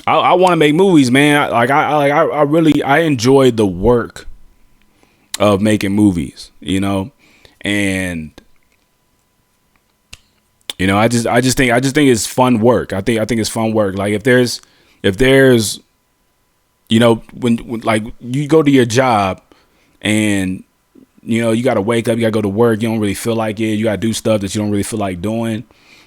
I want to make movies, man. I really I enjoy the work of making movies, and I just think it's fun work. I think it's fun work. Like if there's when like you go to your job and you got to wake up, you got to go to work, you don't really feel like it, you got to do stuff that you don't really feel like doing.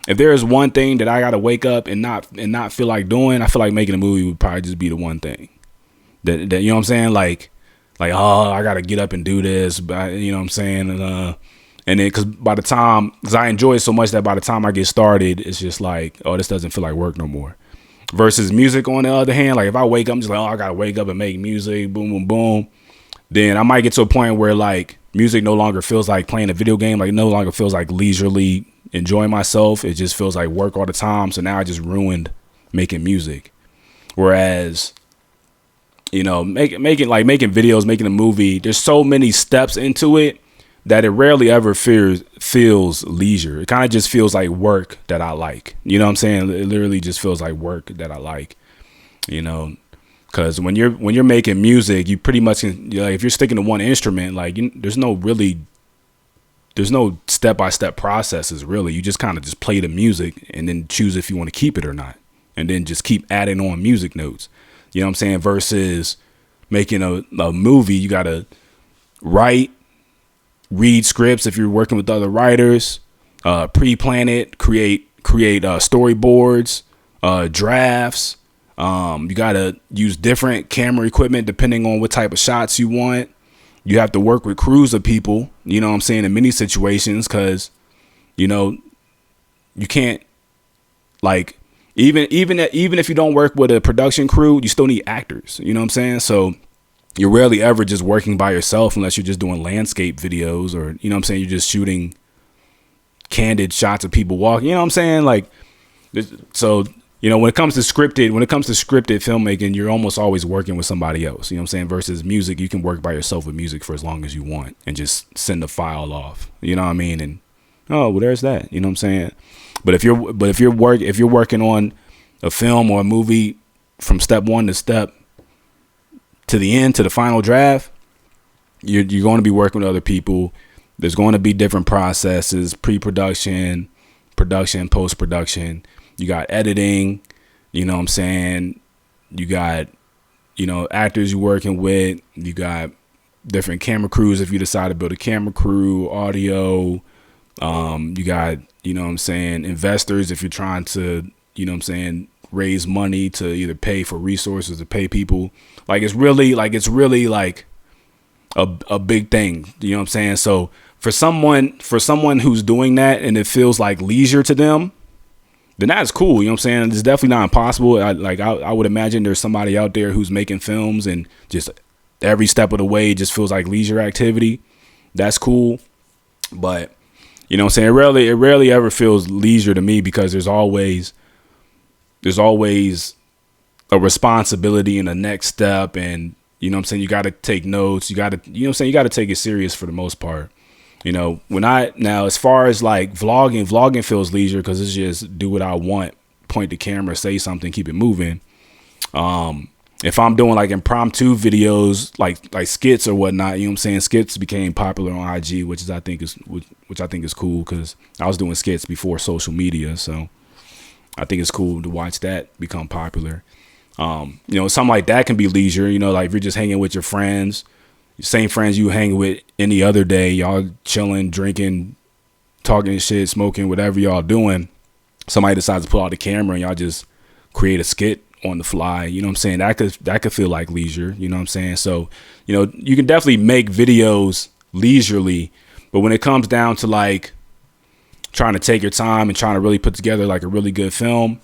If there is one thing that I got to wake up and not feel like doing, I feel like making a movie would probably just be the one thing that you know what I'm saying, like oh, I got to get up and do this, but you know what I'm saying, and then because I enjoy it so much that by the time I get started, it's just like, oh, this doesn't feel like work no more. Versus music, on the other hand, like if I wake up, I'm just like, oh, I gotta wake up and make music, boom, boom, boom. Then I might get to a point where like music no longer feels like playing a video game, like no longer feels like leisurely enjoying myself. It just feels like work all the time. So now I just ruined making music. Whereas, making videos, making a movie, there's so many steps into it that it rarely ever feels leisure. It kind of just feels like work that I like. You know what I'm saying? It literally just feels like work that I like. Because when you're making music, you pretty much if you're sticking to one instrument, like there's no step-by-step processes really. You just kind of just play the music and then choose if you want to keep it or not, and then just keep adding on music notes. You know what I'm saying? Versus making a movie, you gotta write, read scripts if you're working with other writers, pre-plan it, create storyboards, drafts. You gotta use different camera equipment depending on what type of shots you want. You have to work with crews of people, you know what I'm saying, in many situations, because you can't, like, even if you don't work with a production crew, you still need actors, you know what I'm saying? So you're rarely ever just working by yourself unless you're just doing landscape videos, or you know what I'm saying, you're just shooting candid shots of people walking, you know what I'm saying? Like, so when it comes to scripted filmmaking, you're almost always working with somebody else, you know what I'm saying? Versus music, you can work by yourself with music for as long as you want and just send the file off, you know what I mean? And oh, well, there's that, you know what I'm saying? But if you're working on a film or a movie from step one to the end, to the final draft, you're going to be working with other people. There's going to be different processes: pre-production, production, post-production. You got editing, you know what I'm saying? You got, actors you're working with. You got different camera crews if you decide to build a camera crew, audio. You got, you know what I'm saying, investors if you're trying to, you know what I'm saying, raise money to either pay for resources or pay people. Like it's really like a big thing, you know what I'm saying? So for someone who's doing that and it feels like leisure to them, then that's cool, you know what I'm saying? It's definitely not impossible. I would imagine there's somebody out there who's making films and just every step of the way just feels like leisure activity. That's cool. But you know what I'm saying, it rarely ever feels leisure to me, because there's always a responsibility in the next step, and you know what I'm saying, you got to take notes, you got to take it serious for the most part. Now as far as like vlogging feels leisure because it's just do what I want, point the camera, say something, keep it moving. If I'm doing like impromptu videos, like skits or whatnot, you know what I'm saying, skits became popular on IG, which I think is cool, because I was doing skits before social media, so I think it's cool to watch that become popular. Something like that can be leisure, like if you're just hanging with your friends, same friends you hang with any other day, y'all chilling, drinking, talking shit, smoking, whatever y'all doing, somebody decides to pull out the camera and y'all just create a skit on the fly, you know what I'm saying? That could feel like leisure, you know what I'm saying? So, you can definitely make videos leisurely, but when it comes down to like trying to take your time and trying to really put together like a really good film,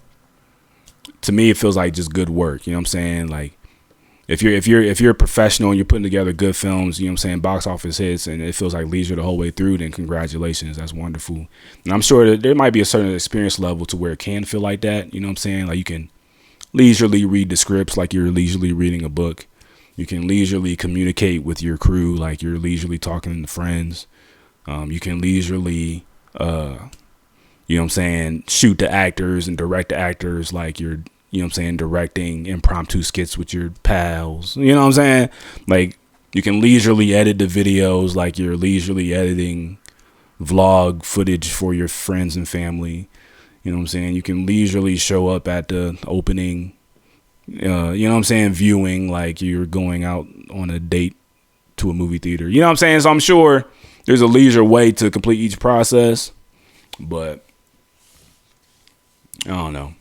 to me it feels like just good work, you know what I'm saying? Like if you're a professional and you're putting together good films, you know what I'm saying, box office hits, and it feels like leisure the whole way through, then congratulations, that's wonderful. And I'm sure that there might be a certain experience level to where it can feel like that, you know what I'm saying? Like you can leisurely read the scripts like you're leisurely reading a book. You can leisurely communicate with your crew like you're leisurely talking to friends. You can leisurely, you know what I'm saying, shoot the actors and direct the actors like you're, you know what I'm saying, directing impromptu skits with your pals. You know what I'm saying? Like, you can leisurely edit the videos like you're leisurely editing vlog footage for your friends and family. You know what I'm saying? You can leisurely show up at the opening, you know what I'm saying, viewing like you're going out on a date to a movie theater. You know what I'm saying? So I'm sure there's a leisure way to complete each process, but I don't know.